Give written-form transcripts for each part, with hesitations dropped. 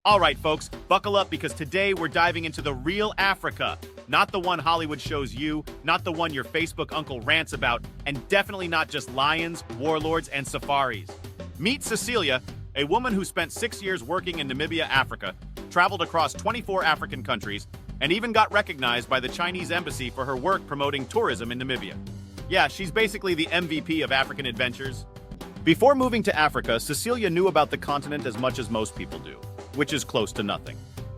All right, folks, buckle up because today we're diving into the real Africa. Not the one Hollywood shows you, not the one your Facebook uncle rants about, and definitely not just lions, warlords, and safaris. Meet Cecilia, a woman who spent 6 years working in Namibia, Africa, traveled across 24 African countries, and even got recognized by the Chinese embassy for her work promoting tourism in Namibia. Yeah, she's basically the MVP of African adventures. Before moving to Africa, Cecilia knew about the continent as much as most people do, which is close to nothing.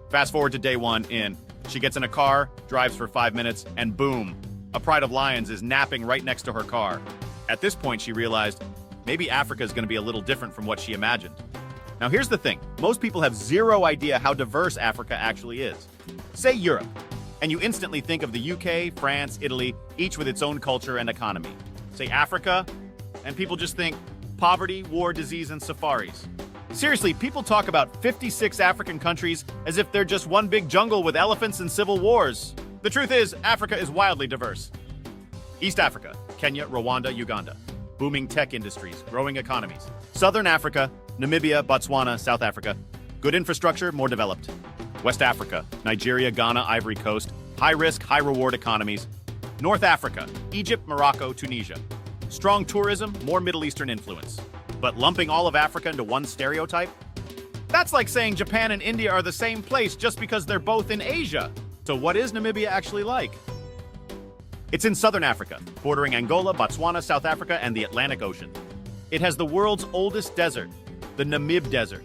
Fast forward to day one in. She gets in a car, drives for 5 minutes, and boom, a pride of lions is napping right next to her car. At this point, she realized maybe Africa is going to be a little different from what she imagined. Now here's the thing, most people have zero idea how diverse Africa actually is. Say Europe, and you instantly think of the UK, France, Italy, each with its own culture and economy. Say Africa, and people just think poverty, war, disease, and safaris. Seriously, people talk about 56 African countries as if they're just one big jungle with elephants and civil wars. The truth is, Africa is wildly diverse. East Africa, Kenya, Rwanda, Uganda. Booming tech industries, growing economies. Southern Africa, Namibia, Botswana, South Africa. Good infrastructure, more developed. West Africa, Nigeria, Ghana, Ivory Coast. High risk, high reward economies. North Africa, Egypt, Morocco, Tunisia. Strong tourism, more Middle Eastern influence. But lumping all of Africa into one stereotype? That's like saying Japan and India are the same place just because they're both in Asia. So what is Namibia actually like? It's in southern Africa, bordering Angola, Botswana, South Africa, and the Atlantic Ocean. It has the world's oldest desert, the Namib Desert,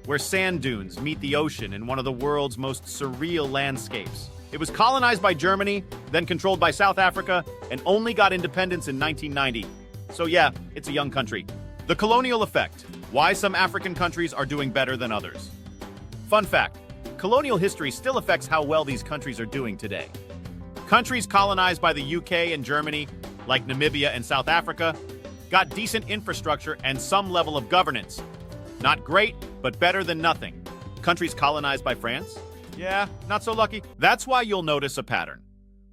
where sand dunes meet the ocean in one of the world's most surreal landscapes. It was colonized by Germany, then controlled by South Africa, and only got independence in 1990. So yeah, it's a young country. The colonial effect. Why some African countries are doing better than others. Fun fact, colonial history still affects how well these countries are doing today. Countries colonized by the UK and Germany, like Namibia and South Africa, got decent infrastructure and some level of governance. Not great, but better than nothing. Countries colonized by France? Yeah, not so lucky. That's why you'll notice a pattern.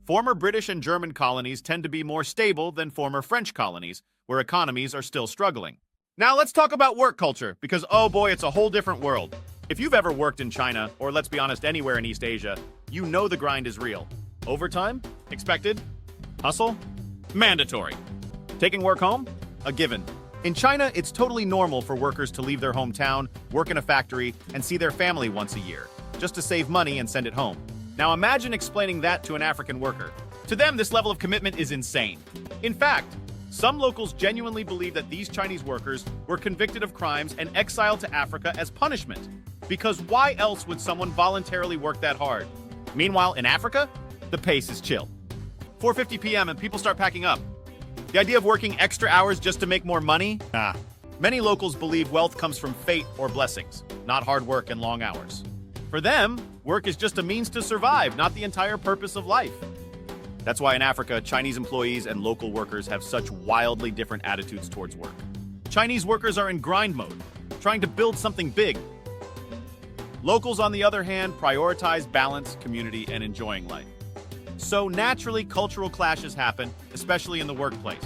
Former British and German colonies tend to be more stable than former French colonies, where economies are still struggling. Now let's talk about work culture, because oh boy, it's a whole different world. If you've ever worked in China, or let's be honest, anywhere in East Asia, you know the grind is real. Overtime? Expected. Hustle? Mandatory. Taking work home? A given. In China, it's totally normal for workers to leave their hometown, work in a factory, and see their family once a year, just to save money and send it home. Now imagine explaining that to an African worker. To them, this level of commitment is insane. In fact, some locals genuinely believe that these Chinese workers were convicted of crimes and exiled to Africa as punishment. Because why else would someone voluntarily work that hard? Meanwhile, in Africa, the pace is chill. 4:50 p.m. and people start packing up. The idea of working extra hours just to make more money? Nah. Many locals believe wealth comes from fate or blessings, not hard work and long hours. For them, work is just a means to survive, not the entire purpose of life. That's why in Africa, Chinese employees and local workers have such wildly different attitudes towards work. Chinese workers are in grind mode, trying to build something big. Locals, on the other hand, prioritize balance, community, and enjoying life. So naturally, cultural clashes happen, especially in the workplace.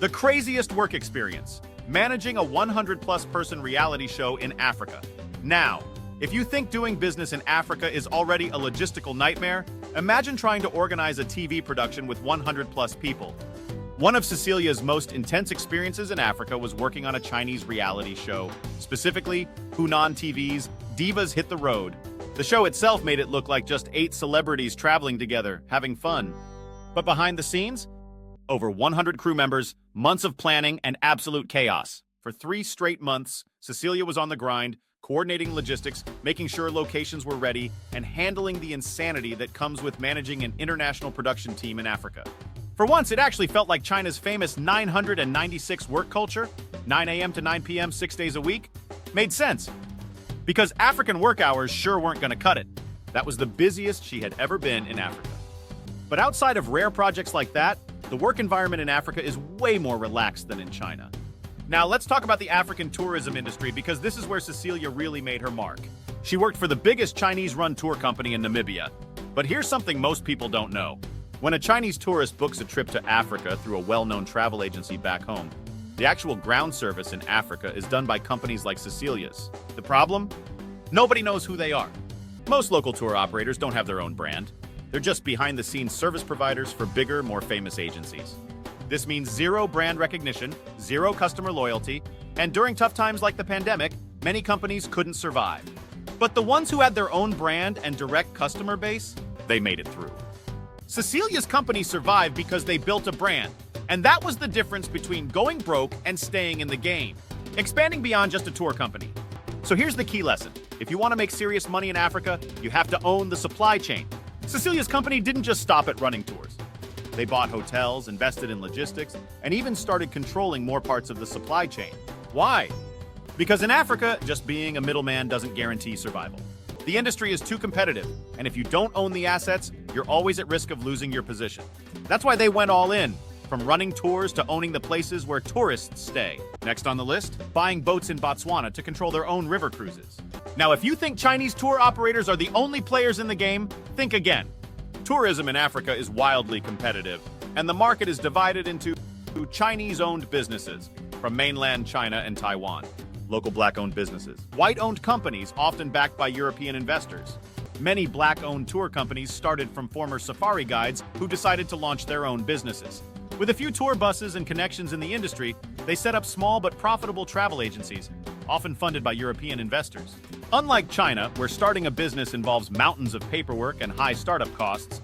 The craziest work experience, managing a 100-plus person reality show in Africa. Now, if you think doing business in Africa is already a logistical nightmare, imagine trying to organize a TV production with 100-plus people. One of Cecilia's most intense experiences in Africa was working on a Chinese reality show, specifically Hunan TV's Divas Hit the Road. The show itself made it look like just 8 celebrities traveling together, having fun. But behind the scenes, over 100 crew members, months of planning, and absolute chaos. For 3 straight months, Cecilia was on the grind, coordinating logistics, making sure locations were ready, and handling the insanity that comes with managing an international production team in Africa. For once, it actually felt like China's famous 996 work culture, 9 a.m. to 9 p.m. 6 days a week, made sense. Because African work hours sure weren't going to cut it. That was the busiest she had ever been in Africa. But outside of rare projects like that, the work environment in Africa is way more relaxed than in China. Now let's talk about the African tourism industry because this is where Cecilia really made her mark. She worked for the biggest Chinese-run tour company in Namibia. But here's something most people don't know. When a Chinese tourist books a trip to Africa through a well-known travel agency back home, the actual ground service in Africa is done by companies like Cecilia's. The problem? Nobody knows who they are. Most local tour operators don't have their own brand. They're just behind-the-scenes service providers for bigger, more famous agencies. This means zero brand recognition, zero customer loyalty, and during tough times like the pandemic, many companies couldn't survive. But the ones who had their own brand and direct customer base, they made it through. Cecilia's company survived because they built a brand, and that was the difference between going broke and staying in the game, expanding beyond just a tour company. So here's the key lesson. If you want to make serious money in Africa, you have to own the supply chain. Cecilia's company didn't just stop at running tours. They bought hotels, invested in logistics, and even started controlling more parts of the supply chain. Why? Because in Africa, just being a middleman doesn't guarantee survival. The industry is too competitive, and if you don't own the assets, you're always at risk of losing your position. That's why they went all in, from running tours to owning the places where tourists stay. Next on the list, buying boats in Botswana to control their own river cruises. Now, if you think Chinese tour operators are the only players in the game, think again. Tourism in Africa is wildly competitive, and the market is divided into Chinese-owned businesses from mainland China and Taiwan, local black-owned businesses, white-owned companies often backed by European investors. Many black-owned tour companies started from former safari guides who decided to launch their own businesses. With a few tour buses and connections in the industry, they set up small but profitable travel agencies, often funded by European investors. Unlike China, where starting a business involves mountains of paperwork and high startup costs,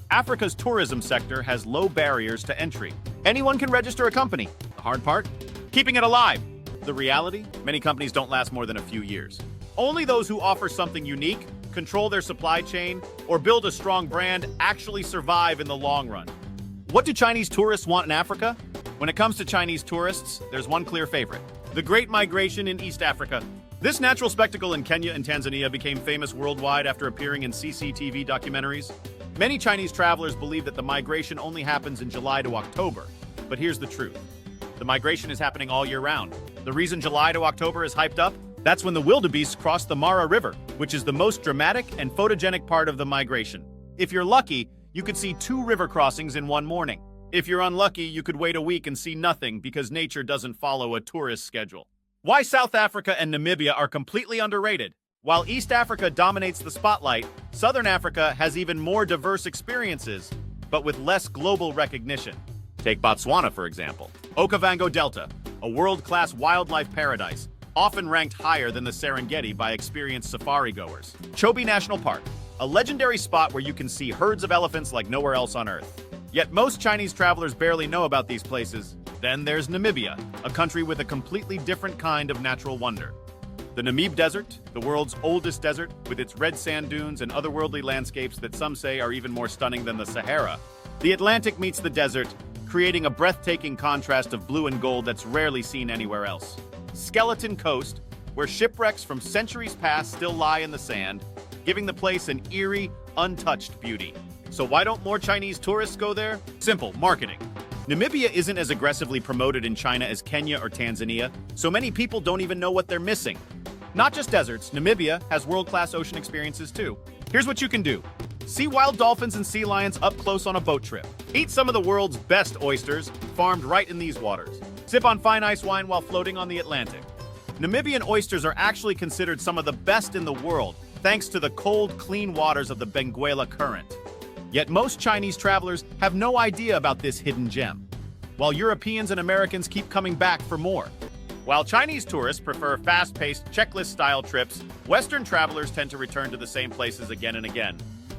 Africa's tourism sector has low barriers to entry. Anyone can register a company. The hard part? Keeping it alive. The reality? Many companies don't last more than a few years. Only those who offer something unique, control their supply chain, or build a strong brand actually survive in the long run. What do Chinese tourists want in Africa? When it comes to Chinese tourists, there's one clear favorite: the Great Migration in East Africa. This natural spectacle in Kenya and Tanzania became famous worldwide after appearing in CCTV documentaries. Many Chinese travelers believe that the migration only happens in July to October. But here's the truth. The migration is happening all year round. The reason July to October is hyped up? That's when the wildebeests cross the Mara River, which is the most dramatic and photogenic part of the migration. If you're lucky, you could see 2 river crossings in one morning. If you're unlucky, you could wait a week and see nothing because nature doesn't follow a tourist schedule. Why South Africa and Namibia are completely underrated. While East Africa dominates the spotlight, Southern Africa has even more diverse experiences, but with less global recognition. Take Botswana, for example. Okavango Delta, a world-class wildlife paradise, often ranked higher than the Serengeti by experienced safari goers. Chobe National Park, a legendary spot where you can see herds of elephants like nowhere else on Earth. Yet most Chinese travelers barely know about these places. Then there's Namibia, a country with a completely different kind of natural wonder. The Namib Desert, the world's oldest desert, with its red sand dunes and otherworldly landscapes that some say are even more stunning than the Sahara. The Atlantic meets the desert, creating a breathtaking contrast of blue and gold that's rarely seen anywhere else. Skeleton Coast, where shipwrecks from centuries past still lie in the sand, giving the place an eerie, untouched beauty. So why don't more Chinese tourists go there? Simple, marketing. Namibia isn't as aggressively promoted in China as Kenya or Tanzania, so many people don't even know what they're missing. Not just deserts, Namibia has world-class ocean experiences too. Here's what you can do. See wild dolphins and sea lions up close on a boat trip. Eat some of the world's best oysters, farmed right in these waters. Sip on fine ice wine while floating on the Atlantic. Namibian oysters are actually considered some of the best in the world, thanks to the cold, clean waters of the Benguela Current. Yet most Chinese travelers have no idea about this hidden gem, while Europeans and Americans keep coming back for more. While Chinese tourists prefer fast-paced, checklist-style trips, Western travelers tend to return to the same places again and again.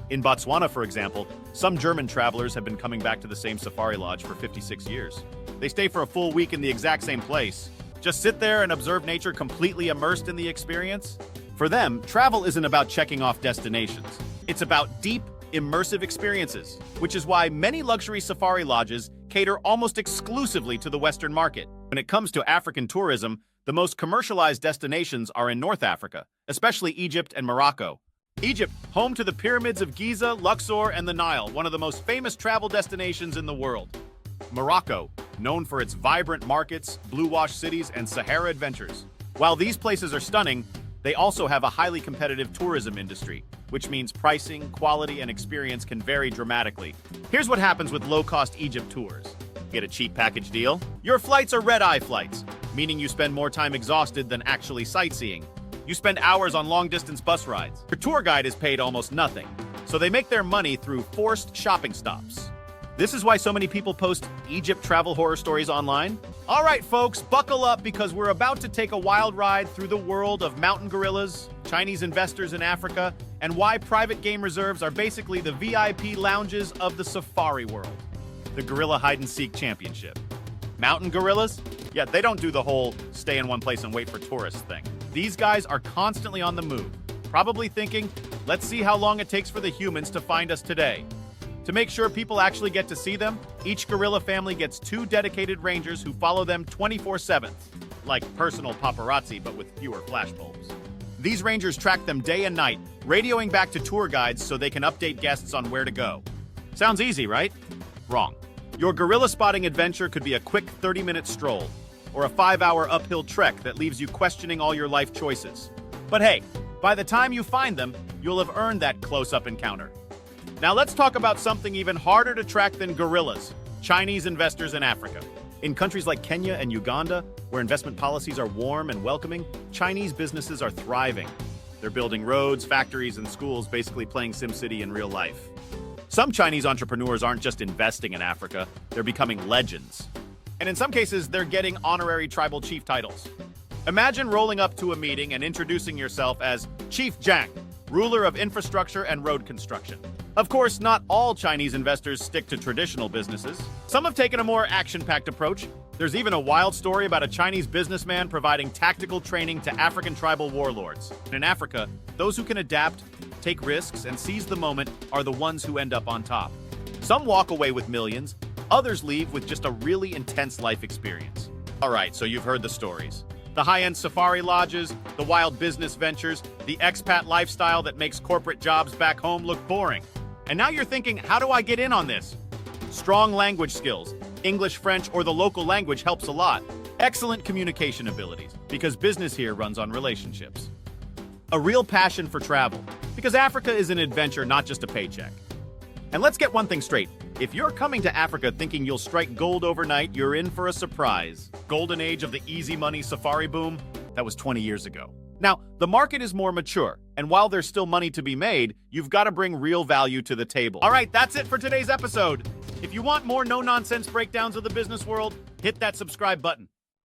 In Botswana, for example, some German travelers have been coming back to the same safari lodge for 56 years. They stay for a full week in the exact same place. Just sit there and observe nature completely immersed in the experience. For them, travel isn't about checking off destinations. It's about deep, immersive experiences, which is why many luxury safari lodges cater almost exclusively to the Western market. When it comes to African tourism, the most commercialized destinations are in North Africa, especially Egypt and Morocco. Egypt, home to the pyramids of Giza, Luxor, and the Nile, one of the most famous travel destinations in the world. Morocco, known for its vibrant markets, blue-wash cities, and Sahara adventures. While these places are stunning, they also have a highly competitive tourism industry, which means pricing, quality, and experience can vary dramatically. Here's what happens with low-cost Egypt tours. Get a cheap package deal? Your flights are red-eye flights, meaning you spend more time exhausted than actually sightseeing. You spend hours on long-distance bus rides. Your tour guide is paid almost nothing, so they make their money through forced shopping stops. This is why so many people post Egypt travel horror stories online. All right, folks, buckle up because we're about to take a wild ride through the world of mountain gorillas, Chinese investors in Africa, and why private game reserves are basically the VIP lounges of the safari world. The Gorilla Hide-and-Seek Championship. Mountain gorillas? Yeah, they don't do the whole stay in one place and wait for tourists thing. These guys are constantly on the move, probably thinking, let's see how long it takes for the humans to find us today. To make sure people actually get to see them, each gorilla family gets 2 dedicated rangers who follow them 24/7, like personal paparazzi but with fewer flashbulbs. These rangers track them day and night, radioing back to tour guides so they can update guests on where to go. Sounds easy, right? Wrong. Your gorilla spotting adventure could be a quick 30-minute stroll, or a 5-hour uphill trek that leaves you questioning all your life choices. But hey, by the time you find them, you'll have earned that close-up encounter. Now let's talk about something even harder to track than gorillas: Chinese investors in Africa. In countries like Kenya and Uganda, where investment policies are warm and welcoming, Chinese businesses are thriving. They're building roads, factories, and schools, basically playing SimCity in real life. Some Chinese entrepreneurs aren't just investing in Africa, they're becoming legends. And in some cases, they're getting honorary tribal chief titles. Imagine rolling up to a meeting and introducing yourself as Chief Jiang, ruler of infrastructure and road construction. Of course, not all Chinese investors stick to traditional businesses. Some have taken a more action-packed approach. There's even a wild story about a Chinese businessman providing tactical training to African tribal warlords. In Africa, those who can adapt, take risks, and seize the moment are the ones who end up on top. Some walk away with millions, others leave with just a really intense life experience. All right, so you've heard the stories. The high-end safari lodges, the wild business ventures, the expat lifestyle that makes corporate jobs back home look boring. And now you're thinking, how do I get in on this? Strong language skills, English, French, or the local language helps a lot. Excellent communication abilities, because business here runs on relationships. A real passion for travel, because Africa is an adventure, not just a paycheck. And let's get one thing straight. If you're coming to Africa thinking you'll strike gold overnight, you're in for a surprise. Golden age of the easy money safari boom? That was 20 years ago. Now, the market is more mature, and while there's still money to be made, you've got to bring real value to the table. All right, that's it for today's episode. If you want more no-nonsense breakdowns of the business world, hit that subscribe button.